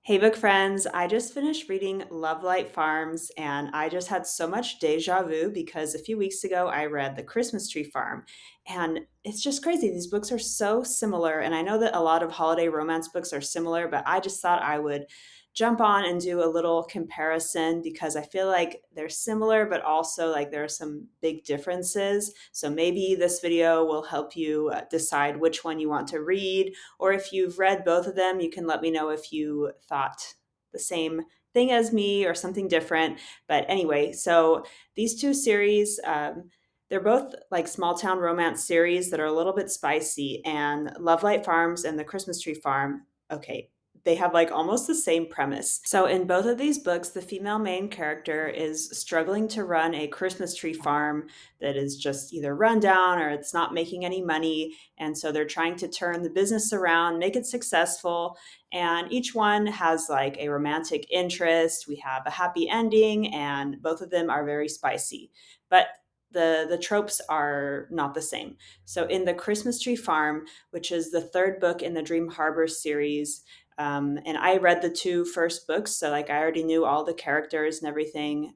Hey, book friends. I just finished reading Lovelight Farms, and I just had so much deja vu because a few weeks ago I read The Christmas Tree Farm. And it's just crazy. These books are so similar. And I know that a lot of holiday romance books are similar, but I just thought I would jump on and do a little comparison because I feel like they're similar, but also like there are some big differences. So maybe this video will help you decide which one you want to read, or if you've read both of them, you can let me know if you thought the same thing as me or something different. But anyway, so these two series, they're both like small town romance series that are a little bit spicy. And Lovelight Farms and The Christmas Tree Farm, okay, they have like almost the same premise. So in both of these books, the female main character is struggling to run a Christmas tree farm that is just either run down or it's not making any money. And so they're trying to turn the business around, make it successful. And each one has like a romantic interest. We have a happy ending, and both of them are very spicy. But the tropes are not the same. So in the Christmas Tree Farm, which is the third book in the Dream Harbor series, and I read the two first books, so like I already knew all the characters and everything.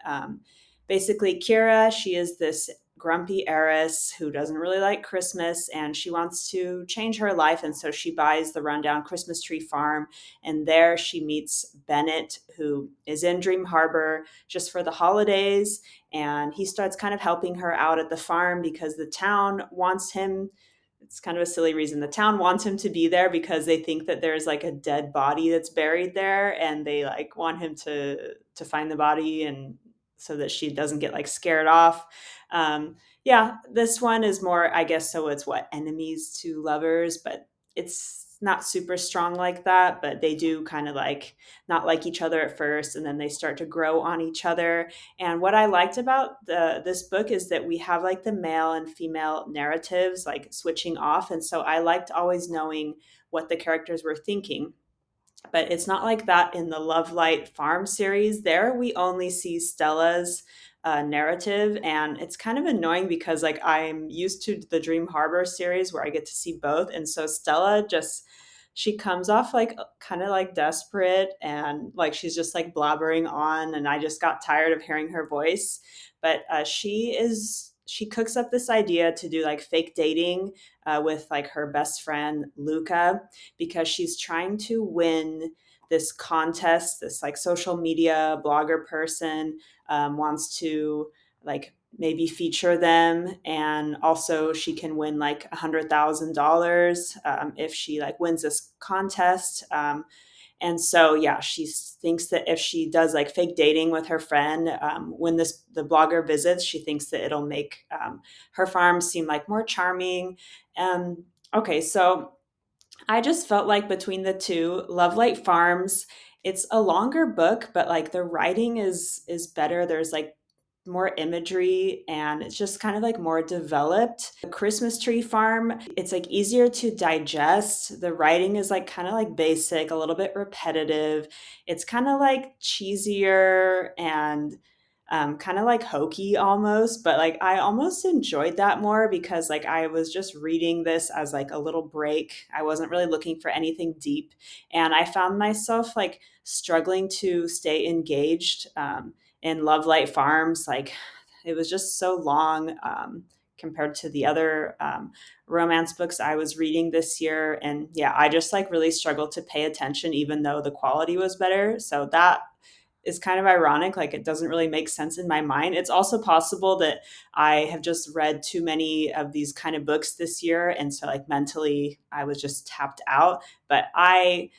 Basically, Kira, she is this grumpy heiress who doesn't really like Christmas, and she wants to change her life. And so she buys the rundown Christmas Tree Farm. And there she meets Bennett, who is in Dream Harbor just for the holidays. And he starts kind of helping her out at the farm because the town wants him. It's kind of a silly reason. The town wants him to be there because they think that there's like a dead body that's buried there, and they like want him to find the body and so that she doesn't get like scared off. Yeah, this one is more, I guess, so it's what, enemies to lovers, but it's not super strong like that. But they do kind of like not like each other at first, and then they start to grow on each other. And what I liked about this book is that we have like the male and female narratives like switching off, and so I liked always knowing what the characters were thinking. But it's not like that in the Lovelight Farm series. There, we only see Stella's narrative, and it's kind of annoying because like I'm used to the Dream Harbor series where I get to see both, and so Stella just she comes off like kind of like desperate and like she's just like blabbering on, and I just got tired of hearing her voice. But she cooks up this idea to do like fake dating with like her best friend Luca, because she's trying to win this contest. This like social media blogger person wants to like maybe feature them, and also she can win like $100,000 if she like wins this contest. And so, yeah, she thinks that if she does like fake dating with her friend, when the blogger visits, she thinks that it'll make her farm seem like more charming. Okay, so I just felt like between the two, Lovelight Farms, it's a longer book, but like the writing is better. There's like more imagery, and it's just kind of like more developed. The Christmas Tree Farm, it's like easier to digest. The writing is like kind of like basic, a little bit repetitive. It's kind of like cheesier and kind of like hokey almost, but like I almost enjoyed that more because like I was just reading this as like a little break. I wasn't really looking for anything deep, and I found myself like struggling to stay engaged in Lovelight Farms. Like it was just so long compared to the other romance books I was reading this year. And yeah, I just like really struggled to pay attention, even though the quality was better. So that is kind of ironic. Like it doesn't really make sense in my mind. It's also possible that I have just read too many of these kind of books this year. And so like mentally I was just tapped out. But I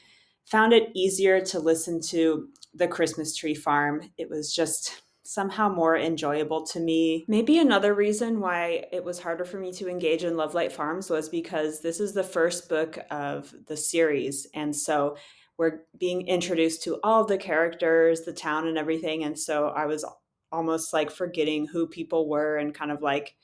found it easier to listen to The Christmas Tree Farm. It was just somehow more enjoyable to me. Maybe another reason why it was harder for me to engage in Lovelight Farms was because this is the first book of the series. And so we're being introduced to all of the characters, the town, and everything. And so I was almost like forgetting who people were and kind of like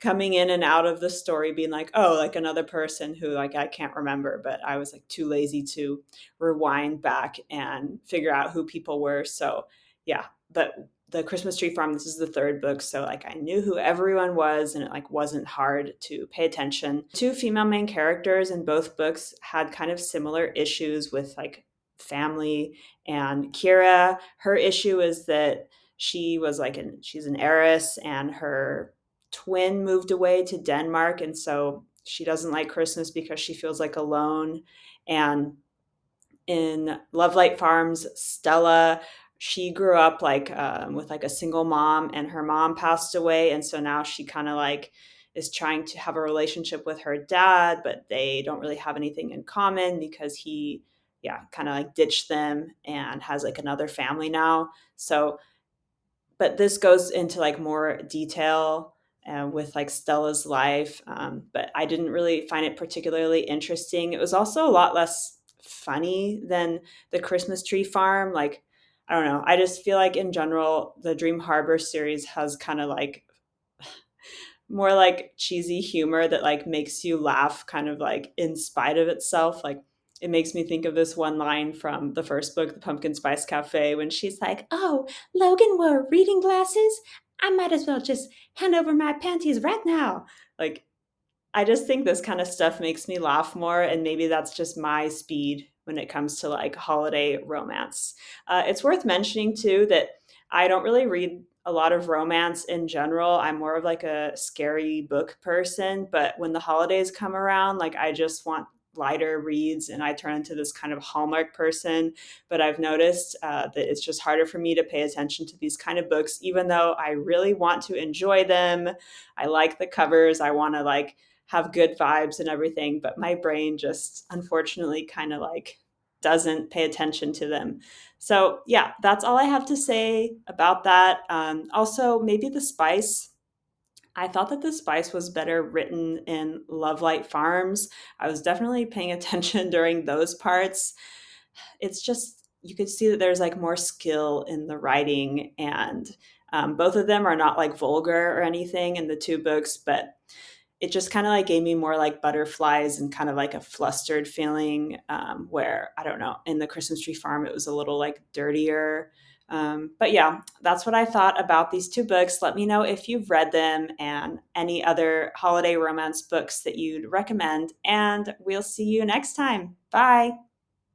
coming in and out of the story being like, oh, like another person who like I can't remember, but I was like too lazy to rewind back and figure out who people were. So yeah, but the Christmas Tree Farm, this is the third book, so like I knew who everyone was, and it like wasn't hard to pay attention. Two female main characters in both books had kind of similar issues with like family. And Kira, her issue is that she's an heiress, and her twin moved away to Denmark, and so she doesn't like Christmas because she feels like alone. And in Lovelight Farms, Stella, she grew up with like a single mom, and her mom passed away, and so now she kind of like is trying to have a relationship with her dad, but they don't really have anything in common because he, yeah, kind of like ditched them and has like another family now. So but this goes into like more detail with like Stella's life. But I didn't really find it particularly interesting. It was also a lot less funny than the Christmas Tree Farm. Like, I don't know. I just feel like in general, the Dream Harbor series has kind of like more like cheesy humor that like makes you laugh kind of like in spite of itself. Like it makes me think of this one line from the first book, The Pumpkin Spice Cafe, when she's like, "Oh, Logan wore reading glasses. I might as well just hand over my panties right now." Like I just think this kind of stuff makes me laugh more, and maybe that's just my speed when it comes to like holiday romance. It's worth mentioning too that I don't really read a lot of romance in general. I'm more of like a scary book person, but when the holidays come around, like I just want lighter reads and I turn into this kind of Hallmark person. But I've noticed that it's just harder for me to pay attention to these kind of books, even though I really want to enjoy them. I like the covers. I want to like have good vibes and everything, but my brain just unfortunately kind of like doesn't pay attention to them. So, yeah, that's all I have to say about that. Also, maybe the spice. I thought that the spice was better written in Lovelight Farms. I was definitely paying attention during those parts. It's just, you could see that there's like more skill in the writing, and both of them are not like vulgar or anything in the two books, but it just kind of like gave me more like butterflies and kind of like a flustered feeling, where I don't know, in the Christmas Tree Farm it was a little like dirtier. But yeah, that's what I thought about these two books. Let me know if you've read them and any other holiday romance books that you'd recommend, and we'll see you next time. Bye.